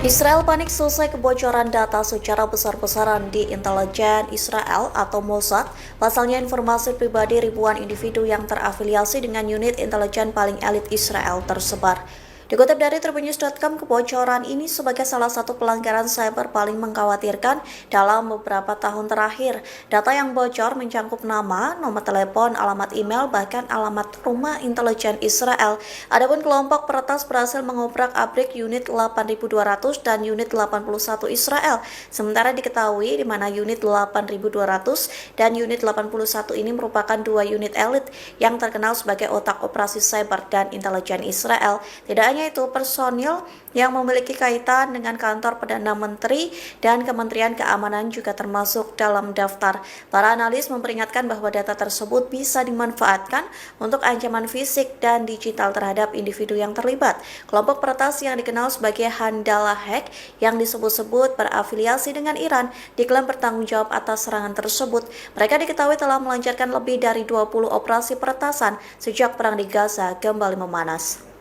Israel panik selesai kebocoran data secara besar-besaran di intelijen Israel atau Mossad. Pasalnya informasi pribadi ribuan individu yang terafiliasi dengan unit intelijen paling elit Israel tersebar. Dikutip dari tribunnews.com, kebocoran ini sebagai salah satu pelanggaran cyber paling mengkhawatirkan dalam beberapa tahun terakhir. Data yang bocor mencangkup nama, nomor telepon, alamat email, bahkan alamat rumah intelijen Israel. Adapun kelompok peretas berhasil mengobrak-abrik unit 8200 dan unit 81 Israel. Sementara diketahui di mana unit 8200 dan unit 81 ini merupakan dua unit elit yang terkenal sebagai otak operasi cyber dan intelijen Israel. Tidak hanya itu, personil yang memiliki kaitan dengan kantor Perdana Menteri dan Kementerian Keamanan juga termasuk dalam daftar. Para analis memperingatkan bahwa data tersebut bisa dimanfaatkan untuk ancaman fisik dan digital terhadap individu yang terlibat. Kelompok peretas yang dikenal sebagai Handala Hack yang disebut-sebut berafiliasi dengan Iran diklaim bertanggung jawab atas serangan tersebut. Mereka diketahui telah melancarkan lebih dari 20 operasi peretasan sejak perang di Gaza kembali memanas.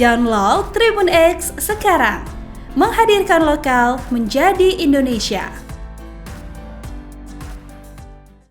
Download Tribun X sekarang, menghadirkan lokal menjadi Indonesia.